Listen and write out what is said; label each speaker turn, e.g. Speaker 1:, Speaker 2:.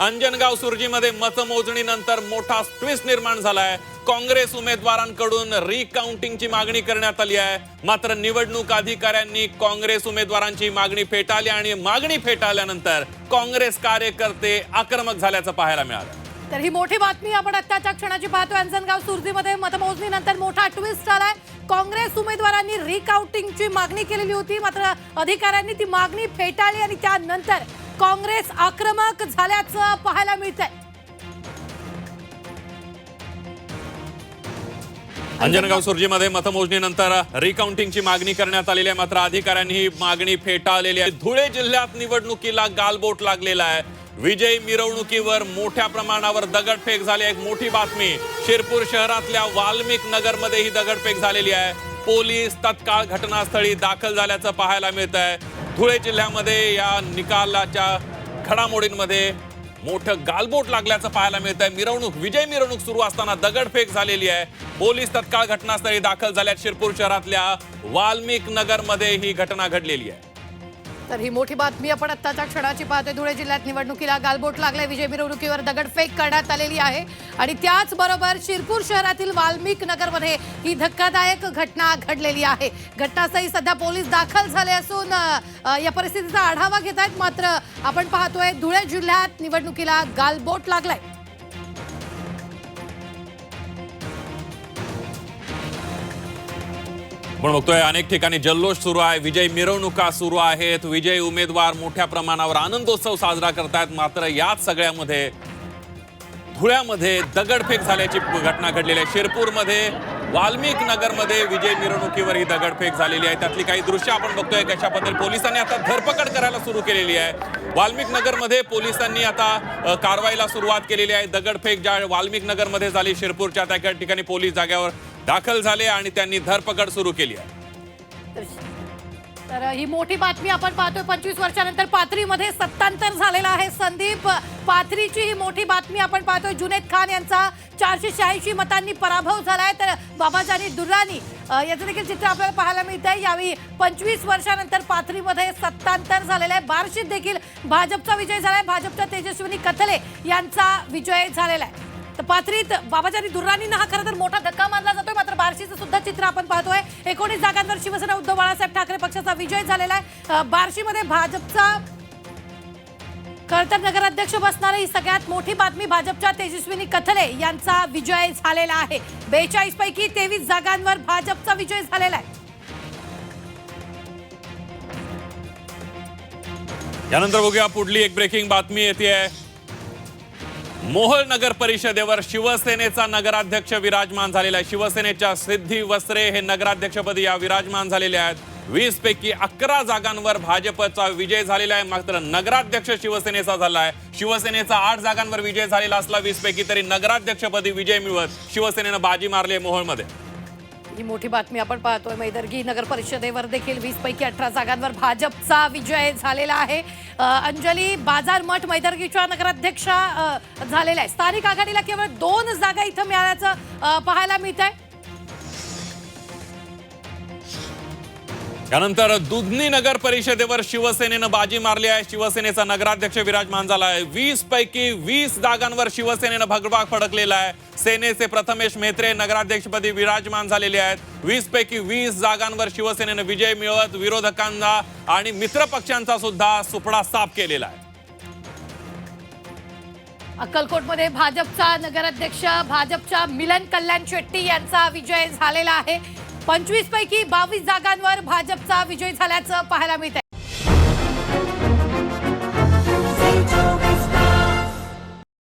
Speaker 1: अंजनगाव सुर्जीमध्ये मतमोजणीनंतर मोठा ट्विस्ट निर्माण झालाय। काँग्रेस उमेदवारांकडून रिकाउंटिंगची मागणी करण्यात आली आहे, मात्र निवडणूक अधिकाऱ्यांनी काँग्रेस उमेदवारांची मागणी फेटाळली आणि मागणी फेटाळल्यानंतर काँग्रेस कार्यकर्ते आक्रमक झाल्याचं पाहायला मिळालं।
Speaker 2: तर ही मोठी बातमी आपण आत्ताच्या क्षणाची पाहतोय। अंजनगाव सुर्जीमध्ये मतमोजणीनंतर मोठा ट्विस्ट आलाय। काँग्रेस उमेदवारांनी रिकाउंटिंगची मागणी केलेली होती, मात्र अधिकाऱ्यांनी ती मागणी फेटाळली आणि त्यानंतर काँग्रेस आक्रमक झाल्याचं पाहायला मिळतंय।
Speaker 1: अंजनगाव सुर्जीमध्ये मतमोजणीनंतर रिकाउंटिंगची मागणी करण्यात आलेली आहे, मात्र अधिकाऱ्यांनी ही मागणी फेटाळलेली आहे। धुळे जिल्ह्यात निवडणुकीला गालबोट लागलेला आहे। विजयी मिरवणुकीवर मोठ्या प्रमाणावर दगडफेक झाली। एक मोठी बातमी, शिरपूर शहरातल्या वाल्मिक नगर मध्ये ही दगडफेक झालेली आहे। पोलीस तत्काळ घटनास्थळी दाखल झाल्याचं पाहायला मिळत आहे। धुळे जिल्ह्यामध्ये या निकालाच्या घडामोडींमध्ये मोठं गालबोट लागल्याचं पाहायला मिळत आहे। विजय मिरवणूक सुरू असताना दगडफेक झालेली आहे। पोलीस तत्काळ घटनास्थळी दाखल झाल्यात। शिरपूर शहरातल्या वाल्मिक नगर मध्ये ही घटना घडलेली आहे।
Speaker 2: तर ही मोठी बातमी आपण आत्ताच्या क्षणाची पाहतोय। धुळे जिल्ह्यात निवडणुकीला गालबोट लागले। विजय मिरवणुकीवर दगडफेक करण्यात आलेली आहे आणि त्याचबरोबर शिरपूर शहरातील वाल्मिक नगरमध्ये ही धक्कादायक घटना घडलेली आहे। घटनास्थळी सध्या पोलीस दाखल झाले असून या परिस्थितीचा आढावा घेत आहेत। मात्र आपण पाहतोय धुळे जिल्ह्यात निवडणुकीला गालबोट लागलाय।
Speaker 1: आपण बघतोय अनेक ठिकाणी जल्लोष सुरू आहे, विजय मिरवणुका सुरू आहेत, विजयी उमेदवार मोठ्या प्रमाणावर आनंदोत्सव साजरा करतात। मात्र याच सगळ्यामध्ये धुळ्यामध्ये दगडफेक झाल्याची घटना घडलेली आहे। शिरपूरमध्ये वाल्मिक नगरमध्ये विजय मिरवणुकीवर ही दगडफेक झालेली आहे। त्यातली काही दृश्य आपण बघतोय कशा पद्धतीने पोलिसांनी आता धरपकड करायला सुरू केलेली आहे। वाल्मिक नगरमध्ये पोलिसांनी आता कारवाईला सुरुवात केलेली आहे। दगडफेक ज्या वाल्मिक नगरमध्ये झाली शिरपूरच्या त्या ठिकाणी पोलीस जागेवर दाखल झाले आणि त्यांनी धरपकड सुरू केली आहे।
Speaker 2: तर ही मोठी बातमी आपण पाहतोय। 25 वर्षानंतर पाथरीमध्ये सत्तांतर झालेला आहे। संदीप पाथरीची ही मोठी बातमी आपण पाहतोय। जुनेद खान यांचा 486 मतांनी पराभव झालाय, तर बाबाजानी दुर्रानी याचं देखील चित्र आपल्याला पाहायला मिळत आहे। यावेळी 25 वर्षानंतर पाथरीमध्ये सत्तांतर झालेलं आहे। बार्शीत देखील भाजपचा विजय झालाय। भाजपच्या तेजस्विनी कथले यांचा विजय झालेला आहे। तर पाथरीत बाबाजानी दुर्रानींना हा खरं तर मोठा धक्का मानला जातोय, मात्र बार्शीचं सुद्धा चित्र आपण पाहतोय। 19 जागांवर शिवसेना उद्धव बाळासाहेब ठाकरे पक्षाचा विजय झालेला आहे। बार्शीमध्ये भाजपचा खरं तर नगराध्यक्ष बसणार ही सगळ्यात मोठी बातमी। भाजपच्या तेजस्विनी कथले यांचा विजय झालेला आहे। 42 पैकी 23 जागांवर भाजपचा विजय झालेला आहे।
Speaker 1: यानंतर बघूया पुढली एक ब्रेकिंग बातमी येते। मोहोळ नगर परिषदेवर शिवसेनेचा नगराध्यक्ष विराजमान झालेला आहे। शिवसेनेच्या सिद्धी वस्त्रे हे नगराध्यक्षपदी या विराजमान झालेले आहेत। 20 पैकी 11 जागांवर भाजपचा विजय झालेला आहे, मात्र नगराध्यक्ष शिवसेनेचा झाला आहे। शिवसेनेचा 8 जागांवर विजय झालेला असला 20 पैकी, तरी नगराध्यक्षपदी विजय मिळवत शिवसेनेनं बाजी मारली मोहोळमध्ये।
Speaker 2: ही मोठी बातमी आपण पाहतोय। मैदर्गी नगर परिषदेवर देखील 20 पैकी 18 जागांवर भाजपचा विजय झालेला आहे। अंजली बाजारमठ मैदर्गीच्या नगराध्यक्ष झालेल्या आहे। स्थानिक आघाडीला केवळ 2 जागा इथं मिळाल्याचं पाहायला मिळत आहे।
Speaker 1: यानंतर दुधनी नगर परिषदेवर शिवसेनेनं बाजी मारली आहे। शिवसेनेचा नगराध्यक्ष विराजमान झाला आहे। 20 पैकी 20 जागांवर शिवसेनेनं भगवा फडकलेला आहे। सेनेचे प्रथमेश मेहत्रे नगराध्यक्षपदी विराजमान झालेले आहेत। 20 पैकी 20 जागांवर शिवसेनेनं विजय मिळवत विरोधकांना आणि मित्र पक्षांचा सुद्धा सुपडा साफ केलेला आहे।
Speaker 2: अक्कलकोटमध्ये भाजपचा नगराध्यक्ष भाजपच्या मिलन कल्याण शेट्टी यांचा विजय झालेला आहे। 25 पैकी 22 जागांवर भाजपचा विजय झाल्याचं पाहायला मिळतंय।